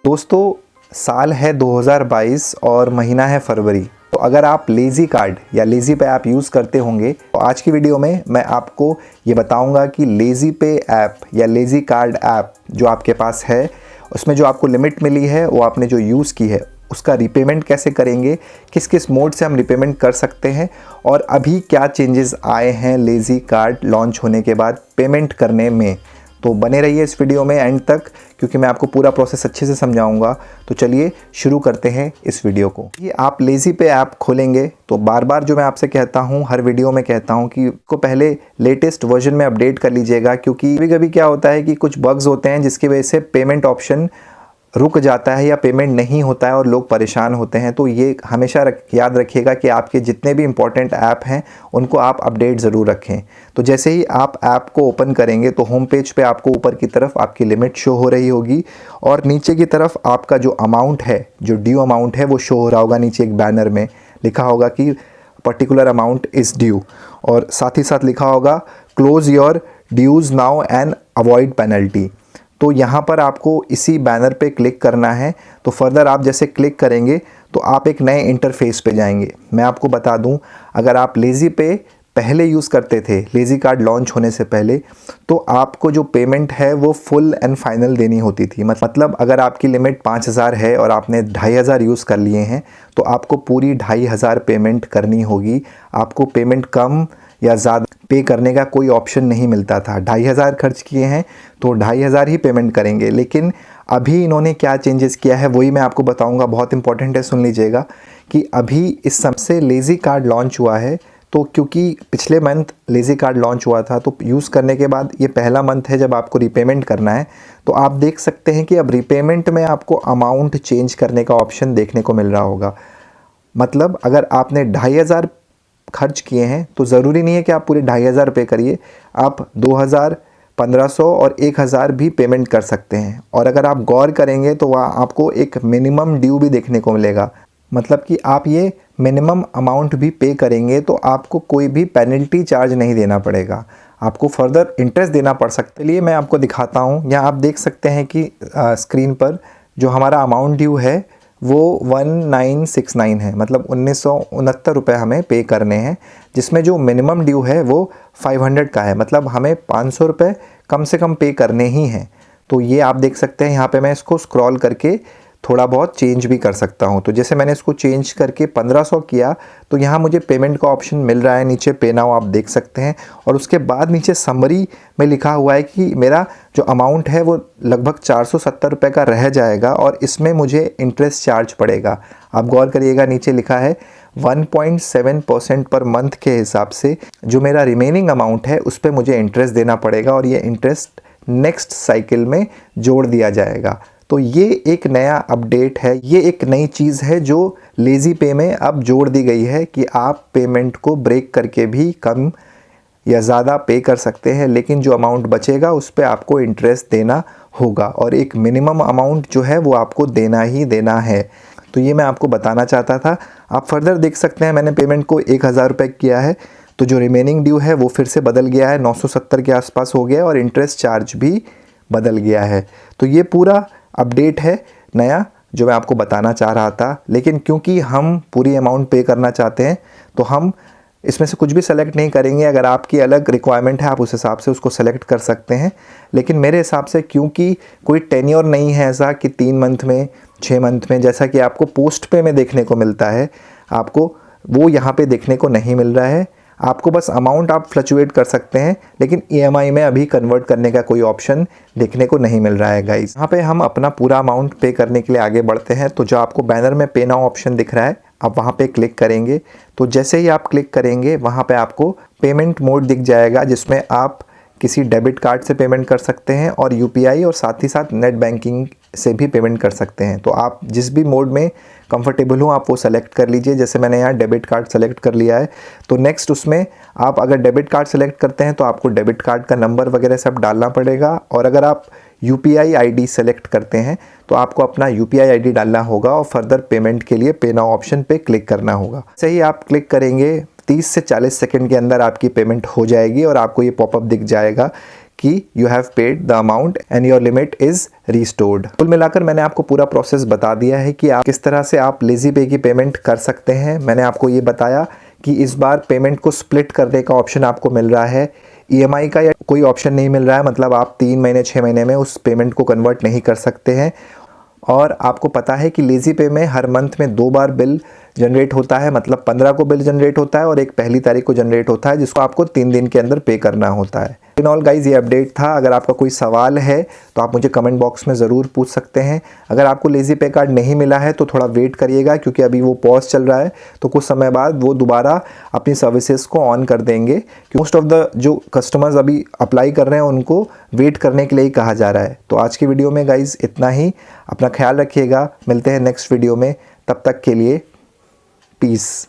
दोस्तों, साल है 2022 और महीना है फरवरी। तो अगर आप लेज़ी कार्ड या लेज़ी पे ऐप यूज़ करते होंगे तो आज की वीडियो में मैं आपको ये बताऊंगा कि लेज़ी पे ऐप या लेज़ी कार्ड ऐप जो आपके पास है उसमें जो आपको लिमिट मिली है वो आपने जो यूज़ की है उसका रीपेमेंट कैसे करेंगे, किस किस मोड से हम रीपेमेंट कर सकते हैं और अभी क्या चेंजेस आए हैं लेज़ी कार्ड लॉन्च होने के बाद पेमेंट करने में। तो बने रहिए इस वीडियो में एंड तक क्योंकि मैं आपको पूरा प्रोसेस अच्छे से समझाऊंगा। तो चलिए शुरू करते हैं इस वीडियो को। ये आप लेज़ी पे ऐप खोलेंगे तो बार बार जो मैं आपसे कहता हूँ, हर वीडियो में कहता हूँ कि को पहले लेटेस्ट वर्जन में अपडेट कर लीजिएगा, क्योंकि कभी कभी क्या होता है कि कुछ बग्स होते हैं जिसकी वजह से पेमेंट ऑप्शन रुक जाता है या पेमेंट नहीं होता है और लोग परेशान होते हैं। तो ये हमेशा याद रखिएगा कि आपके जितने भी इम्पोर्टेंट ऐप हैं उनको आप अपडेट ज़रूर रखें। तो जैसे ही आप ऐप को ओपन करेंगे तो होम पेज पे आपको ऊपर की तरफ आपकी लिमिट शो हो रही होगी और नीचे की तरफ आपका जो अमाउंट है, जो ड्यू अमाउंट है वो शो हो रहा होगा। नीचे एक बैनर में लिखा होगा कि पर्टिकुलर अमाउंट इज़ ड्यू और साथ ही साथ लिखा होगा close your dues now and avoid penalty. तो यहाँ पर आपको इसी बैनर पे क्लिक करना है। तो फर्दर आप जैसे क्लिक करेंगे तो आप एक नए इंटरफेस पे जाएंगे। मैं आपको बता दूं, अगर आप लेज़ी पे पहले यूज़ करते थे, लेज़ी कार्ड लॉन्च होने से पहले, तो आपको जो पेमेंट है वो फुल एंड फाइनल देनी होती थी। मतलब अगर आपकी लिमिट 5000 है और आपने 2500 यूज़ कर लिए हैं तो आपको पूरी 2500 पेमेंट करनी होगी। आपको पेमेंट कम या ज़्यादा पे करने का कोई ऑप्शन नहीं मिलता था। 2500 खर्च किए हैं तो 2500 ही पेमेंट करेंगे। लेकिन अभी इन्होंने क्या चेंजेस किया है वही मैं आपको बताऊंगा। बहुत इंपॉर्टेंट है, सुन लीजिएगा कि अभी इस सबसे लेज़ी कार्ड लॉन्च हुआ है। तो क्योंकि पिछले मंथ लेज़ी कार्ड लॉन्च हुआ था तो यूज़ करने के बाद ये पहला मंथ है जब आपको रीपेमेंट करना है। तो आप देख सकते हैं कि अब रीपेमेंट में आपको अमाउंट चेंज करने का ऑप्शन देखने को मिल रहा होगा। मतलब अगर आपने 2500 खर्च किए हैं तो ज़रूरी नहीं है कि आप पूरे 2500 पे करिए, आप 2000, 1500 और 1000 भी पेमेंट कर सकते हैं। और अगर आप गौर करेंगे तो वहाँ आपको एक मिनिमम ड्यू भी देखने को मिलेगा। मतलब कि आप ये मिनिमम अमाउंट भी पे करेंगे तो आपको कोई भी पेनल्टी चार्ज नहीं देना पड़ेगा, आपको फर्दर इंटरेस्ट देना पड़ सकता है। चलिए मैं आपको दिखाता हूँ। यहाँ आप देख सकते हैं कि स्क्रीन पर जो हमारा अमाउंट ड्यू है वो 1969 है। मतलब 1969 रुपये हमें पे करने हैं, जिसमें जो मिनिमम ड्यू है वो 500 का है। मतलब हमें 500 रुपये कम से कम पे करने ही हैं। तो ये आप देख सकते हैं। यहाँ पे मैं इसको स्क्रॉल करके थोड़ा बहुत चेंज भी कर सकता हूँ। तो जैसे मैंने इसको चेंज करके 1500 किया तो यहाँ मुझे पेमेंट का ऑप्शन मिल रहा है। नीचे पे नाउ आप देख सकते हैं और उसके बाद नीचे समरी में लिखा हुआ है कि मेरा जो अमाउंट है वो लगभग 470 रुपये का रह जाएगा और इसमें मुझे इंटरेस्ट चार्ज पड़ेगा। आप गौर करिएगा, नीचे लिखा है 1.7% पर मंथ के हिसाब से जो मेरा रिमेनिंग अमाउंट है उस पर मुझे इंटरेस्ट देना पड़ेगा और ये इंटरेस्ट नेक्स्ट साइकिल में जोड़ दिया जाएगा। तो ये एक नया अपडेट है, ये एक नई चीज़ है जो लेज़ी पे में अब जोड़ दी गई है कि आप पेमेंट को ब्रेक करके भी कम या ज़्यादा पे कर सकते हैं, लेकिन जो अमाउंट बचेगा उस पर आपको इंटरेस्ट देना होगा और एक मिनिमम अमाउंट जो है वो आपको देना ही देना है। तो ये मैं आपको बताना चाहता था। आप फर्दर देख सकते हैं मैंने पेमेंट को 1000 रुपये किया है तो जो रिमेनिंग ड्यू है वो फिर से बदल गया है, 970 के आसपास हो गया और इंटरेस्ट चार्ज भी बदल गया है। तो ये पूरा अपडेट है नया जो मैं आपको बताना चाह रहा था। लेकिन क्योंकि हम पूरी अमाउंट पे करना चाहते हैं तो हम इसमें से कुछ भी सेलेक्ट नहीं करेंगे। अगर आपकी अलग रिक्वायरमेंट है आप उस हिसाब से उसको सेलेक्ट कर सकते हैं। लेकिन मेरे हिसाब से क्योंकि कोई टेन्योर नहीं है ऐसा कि 3 मंथ में, 6 मंथ में, जैसा कि आपको पोस्ट पे में देखने को मिलता है, आपको वो यहाँ पे देखने को नहीं मिल रहा है। आपको बस अमाउंट आप फ्लक्चुएट कर सकते हैं लेकिन ईएमआई में अभी कन्वर्ट करने का कोई ऑप्शन देखने को नहीं मिल रहा है गाइस। यहाँ पे हम अपना पूरा अमाउंट पे करने के लिए आगे बढ़ते हैं। तो जो आपको बैनर में पे नाउ ऑप्शन दिख रहा है आप वहाँ पे क्लिक करेंगे। तो जैसे ही आप क्लिक करेंगे वहाँ पे आपको पेमेंट मोड दिख जाएगा जिसमें आप किसी डेबिट कार्ड से पेमेंट कर सकते हैं और यूपीआई और साथ ही साथ नेट बैंकिंग से भी पेमेंट कर सकते हैं। तो आप जिस भी मोड में कंफर्टेबल हो आप वो सेलेक्ट कर लीजिए। जैसे मैंने यहाँ डेबिट कार्ड सेलेक्ट कर लिया है तो नेक्स्ट उसमें आप अगर डेबिट कार्ड सेलेक्ट करते हैं तो आपको डेबिट कार्ड का नंबर वगैरह सब डालना पड़ेगा और अगर आप यूपीआई आईडी सेलेक्ट करते हैं तो आपको अपना यूपीआई आईडी डालना होगा और फर्दर पेमेंट के लिए पे नाउ ऑप्शन पे क्लिक करना होगा। सही आप क्लिक करेंगे 30 से 40 सेकंड के अंदर आपकी पेमेंट हो जाएगी और आपको ये पॉपअप दिख जाएगा कि you have paid the amount and your limit is restored. कुल मिलाकर मैंने आपको पूरा प्रोसेस बता दिया है कि आप किस तरह से आप लेज़ी पे की पेमेंट कर सकते हैं। मैंने आपको ये बताया कि इस बार पेमेंट को स्प्लिट करने का ऑप्शन आपको मिल रहा है, EMI का या कोई ऑप्शन नहीं मिल रहा है, मतलब आप 3 महीने 6 महीने में उस पेमेंट को कन्वर्ट नहीं कर सकते हैं। और आपको पता है कि लेज़ी पे में हर मंथ में 2 बार बिल जनरेट होता है, मतलब 15 को बिल जनरेट होता है और एक 1 तारीख को जनरेट होता है, जिसको आपको 3 दिन के अंदर पे करना होता है। इन ऑल गाइज ये अपडेट था। अगर आपका कोई सवाल है तो आप मुझे कमेंट बॉक्स में ज़रूर पूछ सकते हैं। अगर आपको लेज़ी पे कार्ड नहीं मिला है तो थोड़ा वेट करिएगा, क्योंकि अभी वो पॉज चल रहा है, तो कुछ समय बाद वो दोबारा अपनी सर्विसेज को ऑन कर देंगे। मोस्ट ऑफ द जो कस्टमर्स अभी अप्लाई कर रहे हैं उनको वेट करने के लिए ही कहा जा रहा है। तो आज की वीडियो में गाइज इतना ही। अपना ख्याल रखिएगा, मिलते हैं नेक्स्ट वीडियो में, तब तक के लिए पीस।